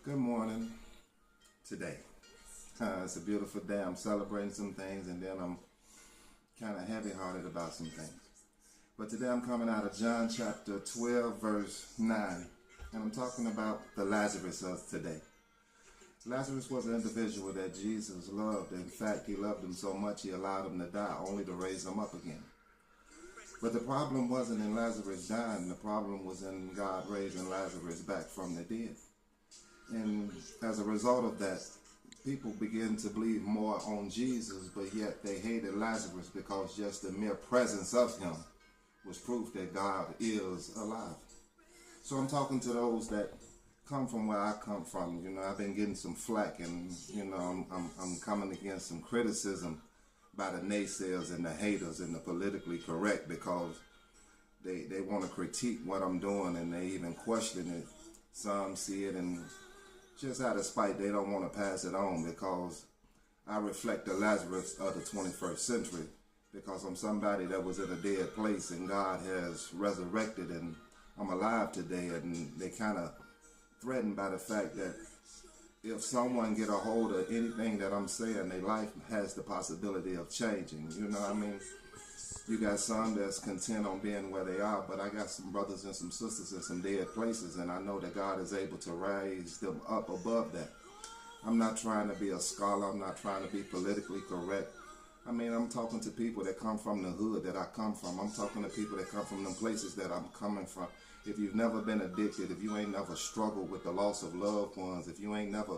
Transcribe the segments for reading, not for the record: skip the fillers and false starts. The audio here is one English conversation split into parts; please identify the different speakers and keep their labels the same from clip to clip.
Speaker 1: Good morning today. It's a beautiful day. I'm celebrating some things and then I'm kind of heavy-hearted about some things. But today I'm coming out of John chapter 12 verse 9 and I'm talking about the Lazarus of today. Lazarus was an individual that Jesus loved. In fact, he loved him so much he allowed him to die only to raise him up again. But the problem wasn't in Lazarus dying. The problem was in God raising Lazarus back from the dead. And as a result of that, people began to believe more on Jesus, but yet they hated Lazarus because just the mere presence of him was proof that God is alive. So I'm talking to those that come from where I come from. You know, I've been getting some flack and, you know, I'm coming against some criticism by the naysayers and the haters and the politically correct because they want to critique what I'm doing and they even question it. Some see it and just out of spite, they don't want to pass it on because I reflect the Lazarus of the 21st century because I'm somebody that was in a dead place and God has resurrected and I'm alive today, and they kind of threatened by the fact that if someone get a hold of anything that I'm saying, their life has the possibility of changing. You know what I mean? You got some that's content on being where they are, but I got some brothers and some sisters in some dead places, and I know that God is able to raise them up above that. I'm not trying to be a scholar. I'm not trying to be politically correct. I mean, I'm talking to people that come from the hood that I come from. I'm talking to people that come from the places that I'm coming from. If you've never been addicted, if you ain't never struggled with the loss of loved ones, if you ain't never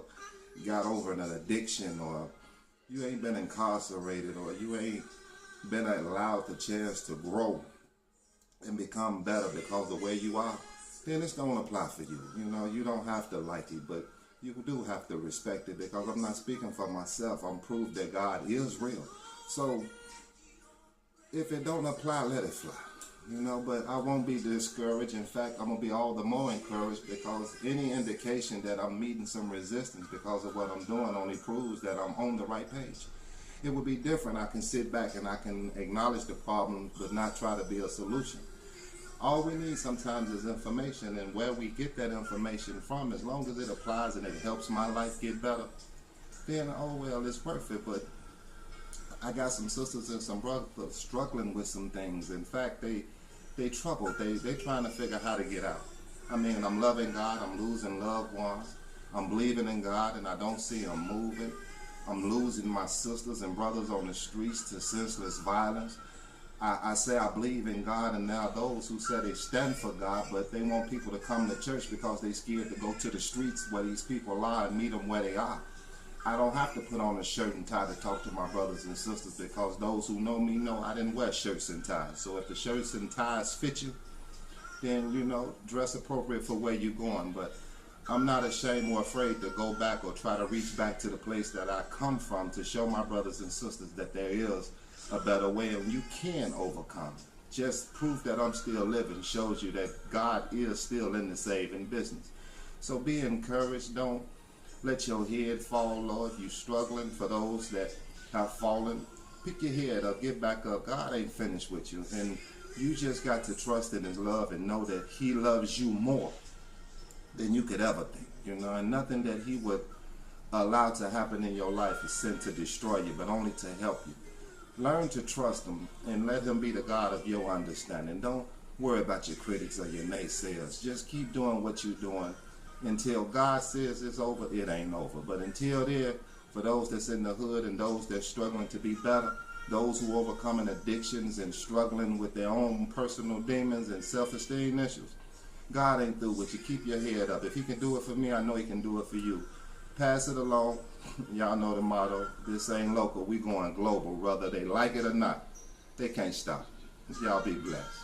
Speaker 1: got over an addiction, or you ain't been incarcerated, or you ain't been allowed the chance to grow and become better because of where you are, then it's going to apply for you. You know, you don't have to like it, but you do have to respect it because I'm not speaking for myself. I'm proof that God is real. So if it don't apply, let it fly. You know, but I won't be discouraged. In fact, I'm going to be all the more encouraged because any indication that I'm meeting some resistance because of what I'm doing only proves that I'm on the right page. It would be different. I can sit back and I can acknowledge the problem but not try to be a solution. All we need sometimes is information, and where we get that information from, as long as it applies and it helps my life get better, then oh well, it's perfect. But I got some sisters and some brothers struggling with some things. In fact, they troubled. They trying to figure how to get out. I mean, I'm loving God. I'm losing loved ones. I'm believing in God, and I don't see them moving. I'm losing my sisters and brothers on the streets to senseless violence. I say I believe in God, and now those who say they stand for God, but they want people to come to church because they're scared to go to the streets where these people are and meet them where they are. I don't have to put on a shirt and tie to talk to my brothers and sisters because those who know me know I didn't wear shirts and ties. So if the shirts and ties fit you, then, you know, dress appropriate for where you're going. But I'm not ashamed or afraid to go back or try to reach back to the place that I come from to show my brothers and sisters that there is a better way and you can overcome. Just proof that I'm still living shows you that God is still in the saving business. So be encouraged. Don't let your head fall low. If you're struggling, for those that have fallen, pick your head up, get back up. God ain't finished with you, and you just got to trust in his love and know that he loves you more than you could ever think, you know, and nothing that he would allow to happen in your life is sent to destroy you, but only to help you. Learn to trust him and let him be the God of your understanding. Don't worry about your critics or your naysayers. Just keep doing what you're doing until God says it's over. It ain't over. But until then, for those that's in the hood and those that's struggling to be better, those who overcoming addictions and struggling with their own personal demons and self-esteem issues, God ain't through with you. Keep your head up. If he can do it for me, I know he can do it for you. Pass it along. Y'all know the motto. This ain't local. We going global. Whether they like it or not, they can't stop. Y'all be blessed.